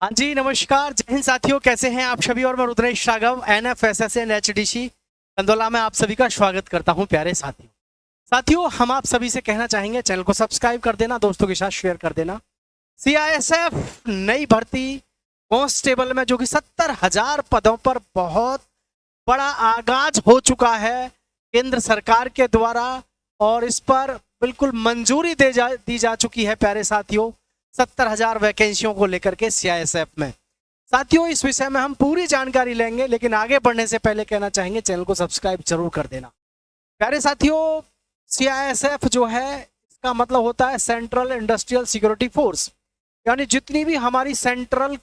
हाँ जी, नमस्कार। जय हिंद साथियों, कैसे हैं आप सभी। और मैं रुद्रेश राघव NFSSN HDC कंदोला में आप सभी का स्वागत करता हूं। प्यारे साथियों हम आप सभी से कहना चाहेंगे चैनल को सब्सक्राइब कर देना, दोस्तों के साथ शेयर कर देना। CISF नई भर्ती कांस्टेबल में जो कि 70,000 पदों पर बहुत बड़ा आगाज हो चुका है केंद्र सरकार के द्वारा, और इस पर बिल्कुल मंजूरी दी जा चुकी है। प्यारे साथियों, 70,000 वैकेंसियों को लेकर के CISF में। साथियों, इस विषय में हम पूरी जानकारी लेंगे, लेकिन आगे बढ़ने से पहले कहना चाहेंगे चैनल को सब्सक्राइब जरूर कर देना। प्यारे साथियों, CISF जो है इसका मतलब होता है सेंट्रल इंडस्ट्रियल सिक्योरिटी फोर्स, यानी जितनी भी हमारी सेंटर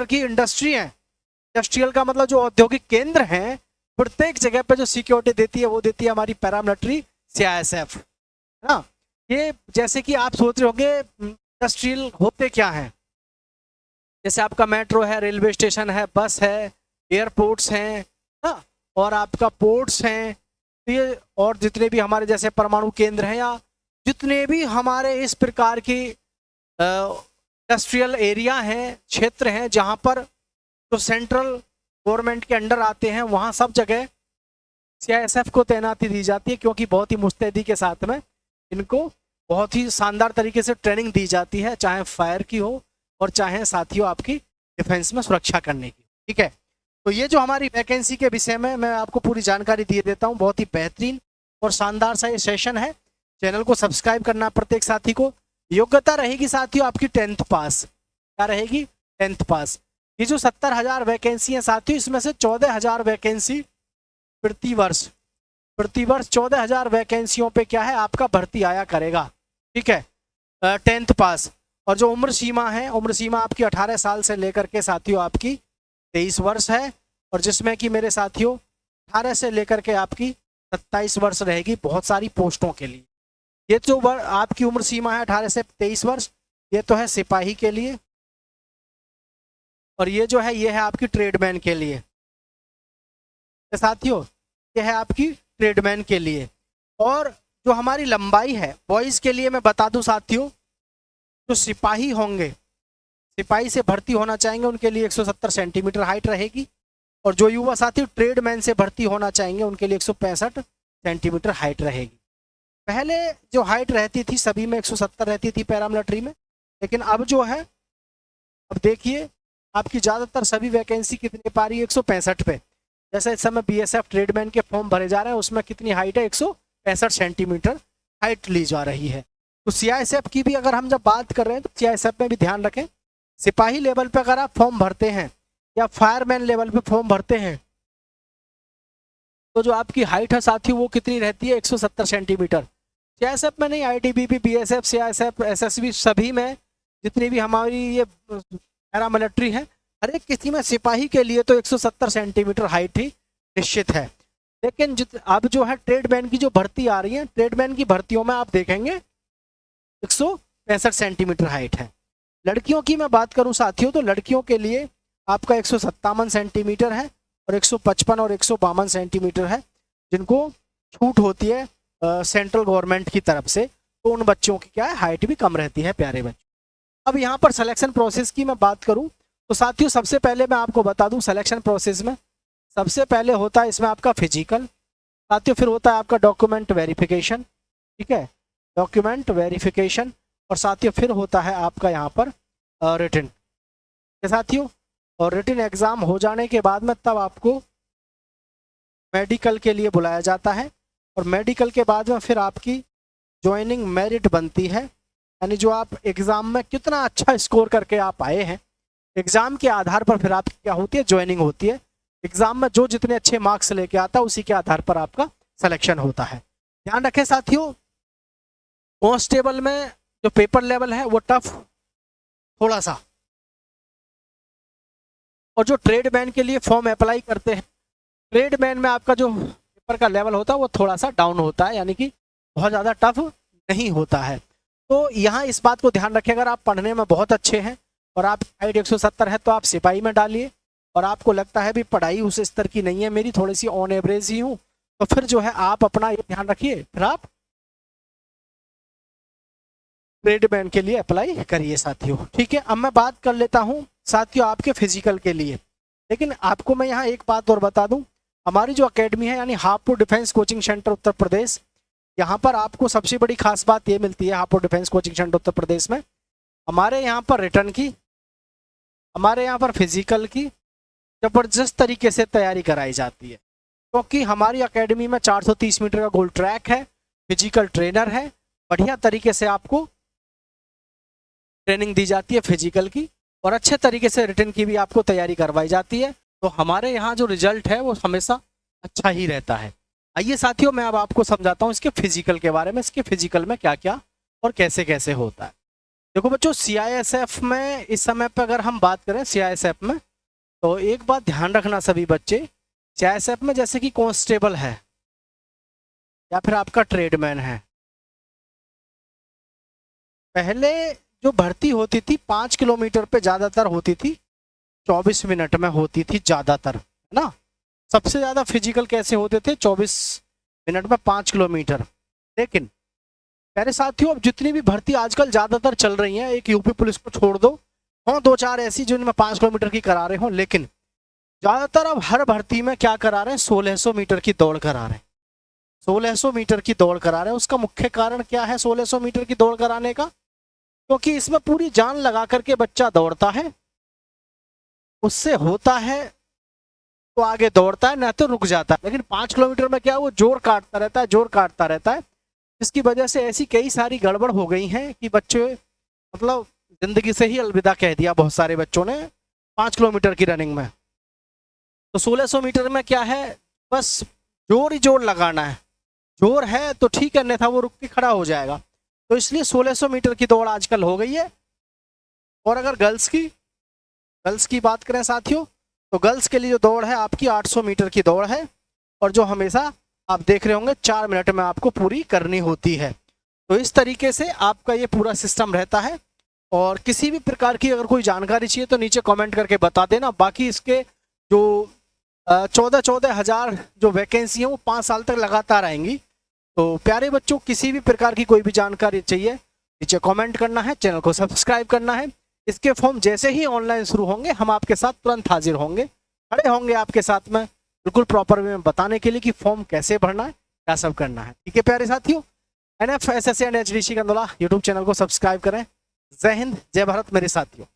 की इंडस्ट्री है। इंडस्ट्रियल का मतलब जो औद्योगिक केंद्र हैं, प्रत्येक जगह पे जो सिक्योरिटी देती है वो देती है हमारी पैरामिलिट्री CISF, है ना। ये जैसे कि आप सोच रहे होंगे इंडस्ट्रियल होते क्या हैं, जैसे आपका मेट्रो है, रेलवे स्टेशन है, बस है, एयरपोर्ट्स हैं ना, और आपका पोर्ट्स हैं। तो ये और जितने भी हमारे जैसे परमाणु केंद्र हैं, या जितने भी हमारे इस प्रकार की इंडस्ट्रियल एरिया हैं, क्षेत्र हैं, जहाँ पर तो सेंट्रल गवर्नमेंट के अंडर आते हैं, वहाँ सब जगह CISF को तैनाती दी जाती है, क्योंकि बहुत ही मुस्तैदी के साथ में इनको बहुत ही शानदार तरीके से ट्रेनिंग दी जाती है, चाहे फायर की हो और चाहे साथियों आपकी डिफेंस में सुरक्षा करने की। ठीक है, तो ये जो हमारी वैकेंसी के विषय में मैं आपको पूरी जानकारी दे देता हूँ। बहुत ही बेहतरीन और शानदार सा ये सेशन है। चैनल को सब्सक्राइब करना प्रत्येक साथी को। योग्यता रहेगी साथियों आपकी 10th पास। क्या रहेगी? 10th पास। ये जो 70,000 वैकेंसी है साथियों, इसमें से 14,000 वैकेंसी प्रति वर्ष 14,000 वैकेंसियों पे क्या है आपका भर्ती आया करेगा। ठीक है, 10th पास। और जो उम्र सीमा है, उम्र सीमा आपकी 18 साल से लेकर के साथियों आपकी 23 वर्ष है, और जिसमें कि मेरे साथियों 18 से लेकर के आपकी 27 वर्ष रहेगी बहुत सारी पोस्टों के लिए। ये जो आपकी उम्र सीमा है 18 से 23 वर्ष, ये तो है सिपाही के लिए, और ये जो है ये है आपकी ट्रेडमैन के लिए। साथियों, ये है आपकी ट्रेडमैन के लिए। और जो हमारी लंबाई है बॉयज़ के लिए मैं बता दूं साथियों, जो सिपाही होंगे, सिपाही से भर्ती होना चाहेंगे, उनके लिए 170 सेंटीमीटर हाइट रहेगी। और जो युवा साथी ट्रेडमैन से भर्ती होना चाहेंगे, उनके लिए 165 सेंटीमीटर हाइट रहेगी। पहले जो हाइट रहती थी सभी में 170 रहती थी पैरामिलिट्री में, लेकिन अब जो है, अब देखिए आपकी ज़्यादातर सभी वैकेंसी कितनी पा रही है? 165 पे। जैसे इस समय BSF ट्रेडमैन के फॉर्म भरे जा रहे हैं, उसमें कितनी हाइट है? 165 सेंटीमीटर हाइट ली जा रही है। तो CISF की भी अगर हम जब बात कर रहे हैं तो CISF में भी ध्यान रखें, सिपाही लेवल पे अगर आप फॉर्म भरते हैं या फायरमैन लेवल पे फॉर्म भरते हैं, तो जो आपकी हाइट है साथी वो कितनी रहती है? 170 सेंटीमीटर। CISF में नहीं, ITBP, BSF, CISF, SSB सभी में जितनी भी हमारी ये पैरामिलिट्री है, हर एक किसी में सिपाही के लिए तो 170 सेंटीमीटर हाइट ही निश्चित है। लेकिन अब जो है ट्रेडमैन की जो भर्ती आ रही है, ट्रेडमैन की भर्तियों में आप देखेंगे 165 सेंटीमीटर हाइट है। लड़कियों की मैं बात करूं साथियों, तो लड़कियों के लिए आपका 157 सेंटीमीटर है, और 155 और 152 सेंटीमीटर है, जिनको छूट होती है सेंट्रल गवर्नमेंट की तरफ से। तो उन बच्चों की क्या है, हाइट भी कम रहती है प्यारे बच्चों। अब यहाँ पर सिलेक्शन प्रोसेस की मैं बात करूँ तो साथियों, सबसे पहले मैं आपको बता दूं सिलेक्शन प्रोसेस में सबसे पहले होता है इसमें आपका फिजिकल साथियों, फिर होता है आपका डॉक्यूमेंट वेरिफिकेशन। ठीक है, डॉक्यूमेंट वेरिफिकेशन, और साथियों फिर होता है आपका यहाँ पर रिटन साथियों। और रिटन एग्ज़ाम हो जाने के बाद में तब आपको मेडिकल के लिए बुलाया जाता है, और मेडिकल के बाद में फिर आपकी ज्वाइनिंग मेरिट बनती है, यानी जो आप एग्ज़ाम में कितना अच्छा स्कोर करके आप आए हैं, एग्ज़ाम के आधार पर फिर आपकी क्या होती है? ज्वाइनिंग होती है। एग्ज़ाम में जो जितने अच्छे मार्क्स लेके आता है उसी के आधार पर आपका सिलेक्शन होता है। ध्यान रखें साथियों, कांस्टेबल में जो पेपर लेवल है वो टफ थोड़ा सा, और जो ट्रेडमैन के लिए फॉर्म अप्लाई करते हैं, ट्रेडमैन में आपका जो पेपर का लेवल होता है वो थोड़ा सा डाउन होता है, यानी कि बहुत ज़्यादा टफ नहीं होता है। तो यहाँ इस बात को ध्यान रखें, अगर आप पढ़ने में बहुत अच्छे हैं और आप हाइट 170 है तो आप सिपाही में डालिए, और आपको लगता है भी पढ़ाई उस स्तर की नहीं है, मेरी थोड़ी सी ऑन एवरेज ही हूँ, तो फिर जो है आप अपना ये ध्यान रखिए, फिर आप ट्रेडमैन के लिए अप्लाई करिए साथियों। ठीक है, अब मैं बात कर लेता हूँ साथियों आपके फिजिकल के लिए। लेकिन आपको मैं यहाँ एक बात और बता दूँ, हमारी जो अकेडमी है यानी Hapur defence coaching centre Uttar Pradesh, यहाँ पर आपको सबसे बड़ी खास बात ये मिलती है Hapur defence coaching centre Uttar Pradesh में, हमारे यहाँ पर रिटर्न की, हमारे यहाँ पर फिजिकल की ज़बरदस्त तरीके से तैयारी कराई जाती है। क्योंकि हमारी अकेडमी में 430 मीटर का गोल ट्रैक है, फिजिकल ट्रेनर है, बढ़िया तरीके से आपको ट्रेनिंग दी जाती है फिजिकल की, और अच्छे तरीके से रिटर्न की भी आपको तैयारी करवाई जाती है। तो हमारे यहाँ जो रिजल्ट है वो हमेशा अच्छा ही रहता है। आइए साथियों, मैं अब आपको समझाता हूँ इसके फिजिकल के बारे में, इसके फिजिकल में क्या क्या और कैसे कैसे होता है। देखो बच्चों, CISF में इस समय पर अगर हम बात करें CISF में, तो एक बात ध्यान रखना सभी बच्चे, CISF में जैसे कि कांस्टेबल है या फिर आपका ट्रेडमैन है, पहले जो भर्ती होती थी 5 किलोमीटर पे ज़्यादातर होती थी, 24 मिनट में होती थी ज़्यादातर, है ना। सबसे ज़्यादा फिजिकल कैसे होते थे, 24 मिनट में 5 किलोमीटर। लेकिन प्यारे साथियों, अब जितनी भी भर्ती आजकल ज़्यादातर चल रही हैं, एक यूपी पुलिस को छोड़ दो, हाँ 2-4 ऐसी जिनमें 5 किलोमीटर की करा रहे हों, लेकिन ज़्यादातर अब हर भर्ती में क्या करा रहे हैं, 1600 मीटर की दौड़ करा रहे हैं। 1600 मीटर की दौड़ करा रहे हैं। उसका मुख्य कारण क्या है 1600 मीटर की दौड़ कराने का? क्योंकि इसमें पूरी जान लगा करके बच्चा दौड़ता है, उससे होता है तो आगे दौड़ता है, ना तो रुक जाता है। लेकिन 5 किलोमीटर में क्या, वो जोर काटता रहता है, जोर काटता रहता है, जिसकी वजह से ऐसी कई सारी गड़बड़ हो गई हैं कि बच्चे मतलब जिंदगी से ही अलविदा कह दिया बहुत सारे बच्चों ने 5 किलोमीटर की रनिंग में। तो 1600 मीटर में क्या है, बस जोर ही जोर लगाना है, जोर है तो ठीक है, अन्यथा वो रुक के खड़ा हो जाएगा। तो इसलिए 1600 मीटर की दौड़ आजकल हो गई है। और अगर गर्ल्स की बात करें साथियों, तो गर्ल्स के लिए जो दौड़ है आपकी 800 मीटर की दौड़ है, और जो हमेशा आप देख रहे होंगे 4 मिनट में आपको पूरी करनी होती है। तो इस तरीके से आपका ये पूरा सिस्टम रहता है। और किसी भी प्रकार की अगर कोई जानकारी चाहिए तो नीचे कमेंट करके बता देना। बाकी इसके जो 14 हज़ार जो वैकेंसी है वो 5 साल तक लगातार आएंगी। तो प्यारे बच्चों, किसी भी प्रकार की कोई भी जानकारी चाहिए नीचे कमेंट करना है, चैनल को सब्सक्राइब करना है। इसके फॉर्म जैसे ही ऑनलाइन शुरू होंगे हम आपके साथ तुरंत हाजिर होंगे, खड़े होंगे आपके साथ में बिल्कुल प्रॉपर वे में बताने के लिए कि फॉर्म कैसे भरना है, क्या सब करना है। ठीक है प्यारे साथियों, NF SSC and HDC Kandola YouTube channel को सब्सक्राइब करें। जय हिंद, जय भारत मेरे साथियों।